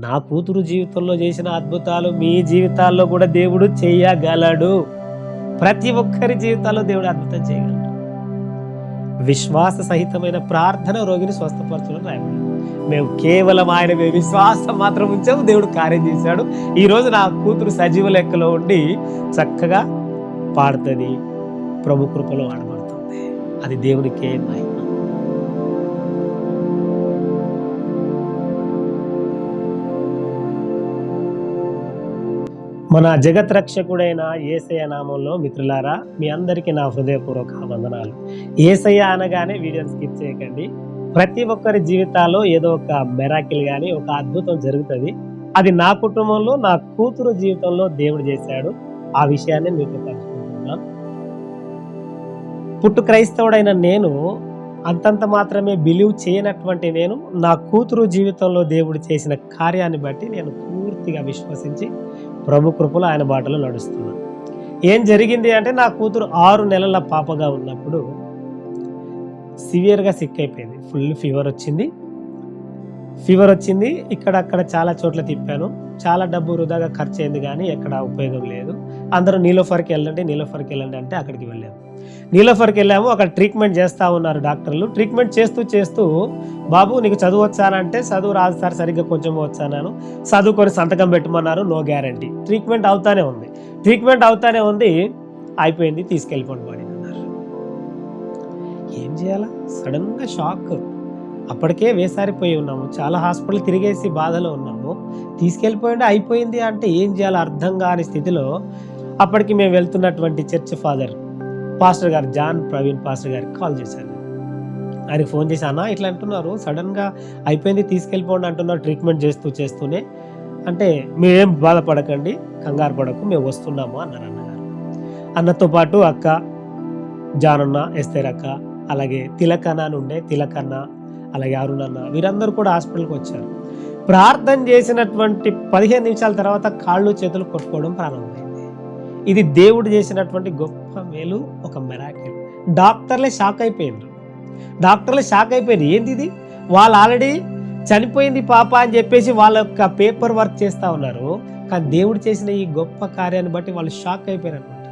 నా కూతురు జీవితంలో చేసిన అద్భుతాలు మీ జీవితాల్లో కూడా దేవుడు చేయగలడు. ప్రతి ఒక్కరి జీవితాల్లో దేవుడు అద్భుతం చేయగలడు. విశ్వాస సహితమైన ప్రార్థన రోగిని స్వస్థపరచడం రాయబడింది. మేము కేవలం ఆయన విశ్వాసం మాత్రం ఉంచాము, దేవుడు కార్యం చేశాడు. ఈరోజు నా కూతురు సజీవ లెక్కలో ఉండి చక్కగా పాడుతుంది, ప్రభు కృపలో ఆడబడుతుంది. అది దేవునికే మహిమ. మన జగత్ రక్షకుడైన యేసయ్య నామంలో మిత్రులారా, మీ అందరికీ నా హృదయపూర్వక వందనాలు. యేసయ్య అనగానే వీడియోని స్కిప్ చేయకండి. ప్రతి ఒక్కరి జీవితాల్లో ఏదో ఒక మెరాకిల్ కానీ ఒక అద్భుతం జరుగుతుంది. అది నా కుటుంబంలో, నా కూతురు జీవితంలో దేవుడు చేశాడు. ఆ విషయాన్ని మీతో పంచుకుంటున్నాను. పుట్టు క్రైస్తవుడైన నేను అంతంత మాత్రమే బిలీవ్ చేయనటువంటి నేను నా కూతురు జీవితంలో దేవుడు చేసిన కార్యాన్ని బట్టి నేను పూర్తిగా విశ్వసించి ప్రభు కృపలో ఆయన బాటలో నడుస్తున్నాను. ఏం జరిగింది అంటే, నా కూతురు 6 నెలల పాపగా ఉన్నప్పుడు సివియర్గా సిక్ అయిపోయింది. ఫుల్ ఫీవర్ వచ్చింది. ఇక్కడ చాలా చోట్ల తిప్పాను. చాలా డబ్బు వృధాగా ఖర్చు అయింది, కానీ ఎక్కడ ఉపయోగం లేదు. అందరూ నీలోఫర్కి వెళ్ళండి అంటే అక్కడికి వెళ్ళాము. నీలోఫర్కి వెళ్ళాము. అక్కడ ట్రీట్మెంట్ చేస్తూ ఉన్నారు డాక్టర్లు. ట్రీట్మెంట్ చేస్తూ బాబు నీకు చదువు వచ్చానంటే, చదువు రాదు సార్, సరిగ్గా కొంచెం వచ్చాను. చదువుకొని సంతకం పెట్టమన్నారు. No guarantee. ట్రీట్మెంట్ అవుతానే ఉంది. అయిపోయింది, తీసుకెళ్ళిపోండి బాడీ అన్నారు. ఏం చేయాలా? సడన్గా షాక్. అప్పటికే వేసారిపోయి ఉన్నాము, చాలా హాస్పిటల్ తిరిగేసి బాధలో ఉన్నాము. తీసుకెళ్ళిపోయింది, అయిపోయింది అంటే ఏం చేయాలో అర్థం కాని స్థితిలో అప్పటికి మేము వెళ్తున్నటువంటి చర్చ్ ఫాదర్ పాస్టర్ గారు, జాన్ ప్రవీణ్ పాస్టర్ గారికి కాల్ చేశాను. ఆయనకి ఫోన్ చేసి, అన్న ఇట్లా అంటున్నారు, సడన్గా అయిపోయింది తీసుకెళ్ళిపోండి అంటున్నారు, ట్రీట్మెంట్ చేస్తూనే అంటే మీరేం బాధపడకండి, కంగారు పడకు, మేము వస్తున్నాము అన్నారు అన్నగారు. అన్నతో పాటు అక్క జానన్న, ఎస్తేర్ అక్క, అలాగే తిలకన్న, అలాగే అరుణన్న, వీరందరూ కూడా హాస్పిటల్కి వచ్చారు. ప్రార్థన చేసినటువంటి 15 నిమిషాల తర్వాత కాళ్ళు చేతులు కొట్టుకోవడం ప్రారంభమైంది. ఇది దేవుడు చేసినటువంటి గొప్ప మేలు, ఒక మెరాకిల్. డాక్టర్లే షాక్ అయిపోయింది. ఏంది ఇది? వాళ్ళు ఆల్రెడీ చనిపోయింది పాప అని చెప్పేసి వాళ్ళ యొక్క పేపర్ వర్క్ చేస్తూ ఉన్నారు. కానీ దేవుడు చేసిన ఈ గొప్ప కార్యాన్ని బట్టి వాళ్ళు షాక్ అయిపోయారు అనమాట.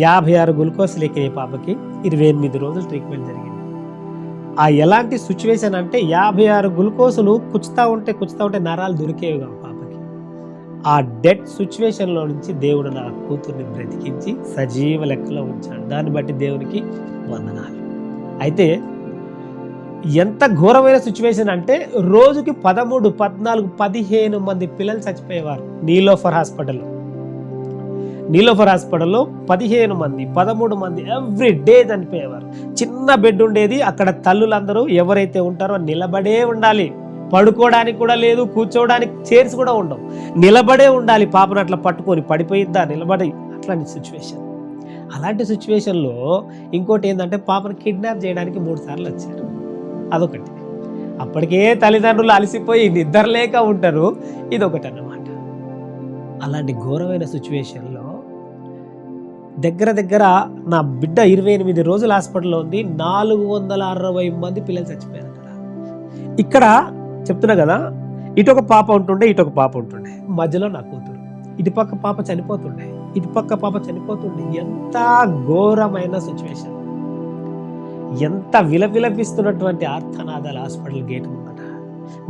56 గ్లూకోజ్లు ఎక్కినాయి పాపకి. 28 రోజులు ట్రీట్మెంట్ జరిగింది. ఆ ఎలాంటి సిచ్యువేషన్ అంటే, 56 గ్లూకోజులు కుచ్చుతా ఉంటే నరాలు దొరికేవి కావు పాపకి. ఆ డెడ్ సిచ్యువేషన్లో నుంచి దేవుడు నా కూతుర్ని బ్రతికించి సజీవ లెక్కలో ఉంచాడు. దాన్ని బట్టి దేవునికి వందనాలు. అయితే ఎంత ఘోరమైన సిచ్యువేషన్ అంటే, రోజుకి 13, 14, 15 మంది పిల్లలు చచ్చిపోయేవారు. నీలోఫర్ హాస్పిటల్లో 15 మంది, 13 మంది ఎవ్రీ డే చనిపోయేవారు. చిన్న బెడ్ ఉండేది. అక్కడ తల్లులందరూ ఎవరైతే ఉంటారో నిలబడే ఉండాలి. పడుకోవడానికి కూడా లేదు, కూర్చోవడానికి చైర్స్ కూడా ఉండవు, నిలబడే ఉండాలి. పాపను అట్లా పట్టుకొని పడిపోయిద్దా, నిలబడి, అట్లాంటి సిచ్యువేషన్. అలాంటి సిచ్యువేషన్లో ఇంకోటి ఏంటంటే, పాపను కిడ్నాప్ చేయడానికి 3 సార్లు వచ్చారు. అదొకటి. అప్పటికే తల్లిదండ్రులు అలసిపోయి నిద్రలేక ఉంటారు. ఇదొకటి అన్నమాట. అలాంటి ఘోరమైన సిచ్యువేషన్లో దగ్గర నా బిడ్డ 28 రోజులు హాస్పిటల్లో ఉంది. 460 మంది పిల్లలు చచ్చిపోయారు. ఇక్కడ చెప్తున్నా కదా, ఇటొక పాప ఉంటుండే, మధ్యలో నా కూతురు. ఇటుపక్క పాప చనిపోతుండే. ఎంత ఘోరమైన సిచ్యువేషన్, ఎంత విలపిస్తున్నటువంటి ఆర్తనాదాలు హాస్పిటల్ గేట్ ముందట.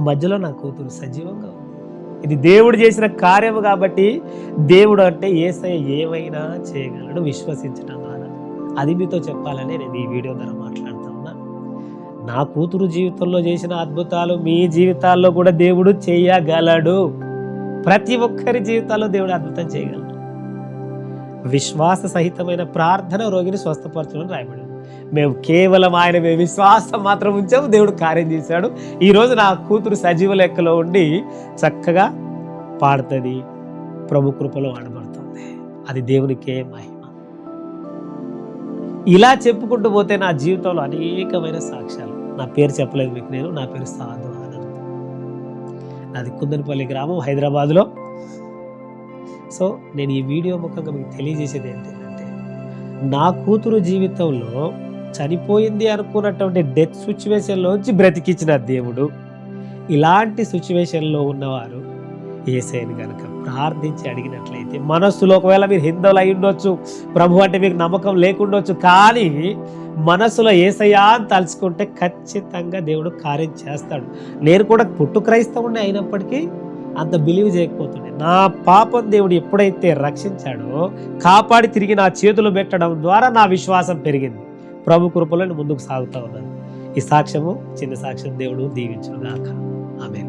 మధ్యలో నా కూతురు సజీవంగా ఉంది. ఇది దేవుడు చేసిన కార్యము కాబట్టి, దేవుడు అంటే యేసయ్య ఏమైనా చేయగలడు, విశ్వసించడం ద్వారా. అది మీతో చెప్పాలని నేను ఈ వీడియో ద్వారా మాట్లాడుతూ ఉన్నా. నా కూతురు జీవితంలో చేసిన అద్భుతాలు మీ జీవితాల్లో కూడా దేవుడు చేయగలడు. ప్రతి ఒక్కరి జీవితాల్లో దేవుడు అద్భుతం చేయగలడు. విశ్వాస సహితమైన ప్రార్థన రోగిని స్వస్థపరచడం రాయబడింది. మేము కేవలం ఆయన విశ్వాసం మాత్రం ఉంచాము, దేవుడు కార్యం చేశాడు. ఈరోజు నా కూతురు సజీవ లెక్కలో ఉండి చక్కగా పాడుతుంది, ప్రభు కృపలో ఆడబడుతుంది. అది దేవునికే మహిమ. ఇలా చెప్పుకుంటూ పోతే నా జీవితంలో అనేకమైన సాక్ష్యాలు. నా పేరు చెప్పలేదు మీకు నేను. నా పేరు సాధు ఆనంద్. నాది కుందనపల్లి గ్రామం, హైదరాబాద్లో. సో నేను ఈ వీడియో ముఖంగా మీకు తెలియజేసేది ఏంటంటే, నా కూతురు జీవితంలో చనిపోయింది అనుకున్నటువంటి డెత్ సిచ్యువేషన్లోంచి బ్రతికించిన దేవుడు ఇలాంటి సిచ్యువేషన్లో ఉన్నవారు యేసయ్యను గనుక ప్రార్థించి అడిగినట్లయితే, మనస్సులో ఒకవేళ మీరు హిందువులు అయి ఉండొచ్చు, ప్రభు అంటే మీకు నమ్మకం లేకుండొచ్చు, కానీ మనసులో యేసయ్యా అని తలుచుకుంటే ఖచ్చితంగా దేవుడు కార్యం చేస్తాడు. నేను కూడా పుట్టు క్రైస్తవుడిని అయినప్పటికీ అంత బిలీవ్ చేయకపోతుండే. నా పాపం దేవుడు ఎప్పుడైతే రక్షించాడో, కాపాడి తిరిగి నా చేతులు పెట్టడం ద్వారా నా విశ్వాసం పెరిగింది. ప్రభు కృపలో నేను ముందుకు సాగుతూ ఉన్నాను. ఈ సాక్ష్యము చిన్న సాక్ష్యం దేవుడు దీవించును గాక. ఆమేన్.